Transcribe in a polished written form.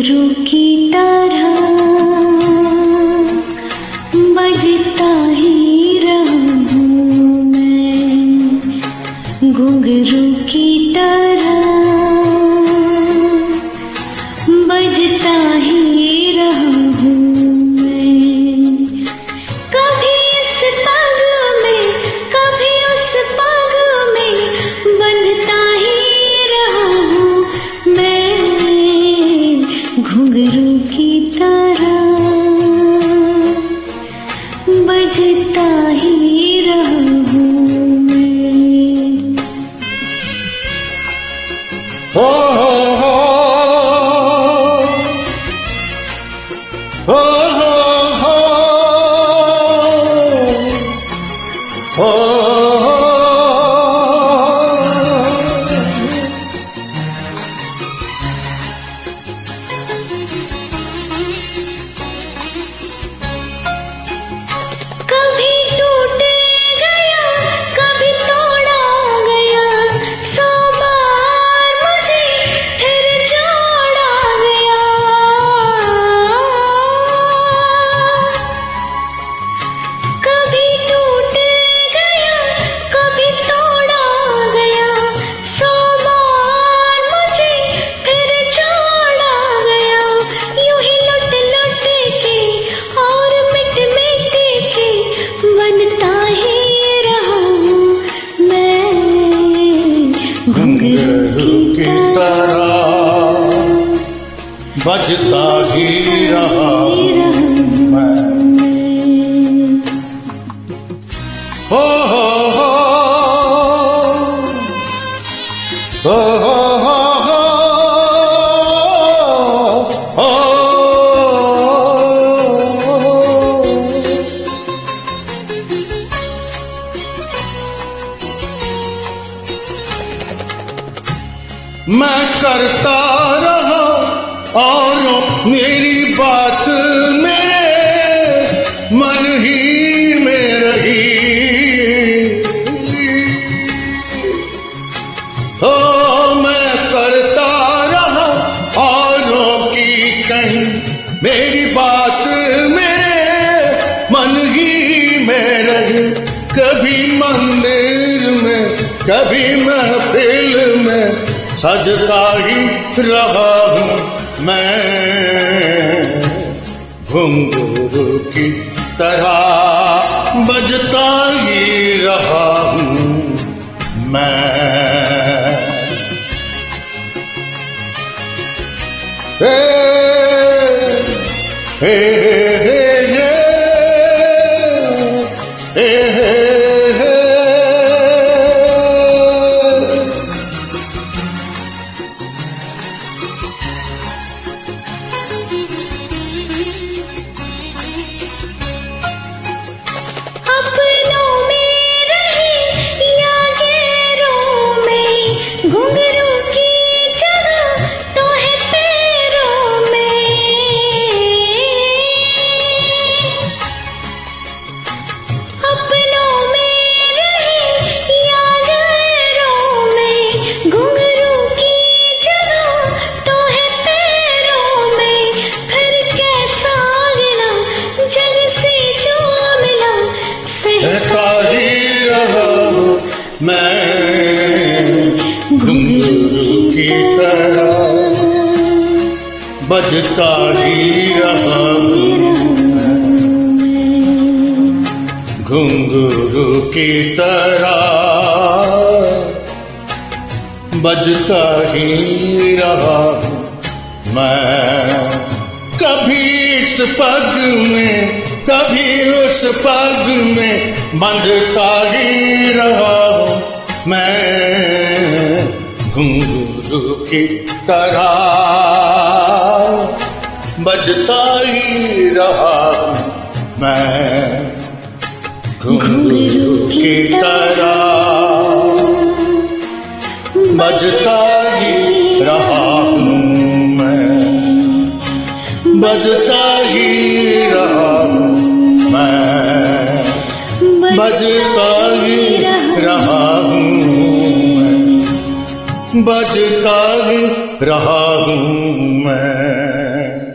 घुंघरू की तरह बजता ही रहूं मैं, घुंघरू की तरह बजता ही रहूं मैं। कभी इस पग में कभी उस पग में बंधता ही रहूं मैं, घुंघरू की तरह बजता ही रहूं मैं। हो हो हो हो हो। कभी टूट गया कभी तोड़ा गया, सौ बार मुझे फिर जोड़ा गया। कभी टूट गया कभी तोड़ा गया, सौ बार मुझे फिर जोड़ा गया। यूं ही लुट लुट के और मिट मिट के बनता ही रहूं मैं, घुंघरू की तरह बजता ही रहा मैं। हो हो हो हो हो हो हो हो। मैं करता रहा और मेरी बात मेरे मन ही में रही। ओ मैं करता रहा औरों की कहीं, मेरी बात मेरे मन ही में रही। कभी मंदिर में कभी महफिल में सजता ही रहा हूँ मैं, घुंघरू की तरह बजता ही रहा हूँ मैं। हे हे हे हे हे हे हे। अपनों में रहे या गैरों में, घुंघरू की जगह तो है पैरों में। अपनों में रहे या गैरों में, घुंघरू की जगह तो है पैरों में। फिर कैसा गिला जग से जो मिला, कहता ही रहा हूँ मैं, घुंघरू की तरह बजता ही रहा हूँ मैं, घुंघरू की तरह बजता ही रहा हूँ मैं। कभी इस पग में कभी उस पग में बंधता ही रहा हूँ मैं, घुंघरू की तरह बजता ही रहा हूँ मैं, घुंघरू की तरह बजता ही रहा हूँ मैं, बजता ही रहा हूँ मैं, बजता ही रहा हूँ मैं, बजता ही रहा हूँ मैं।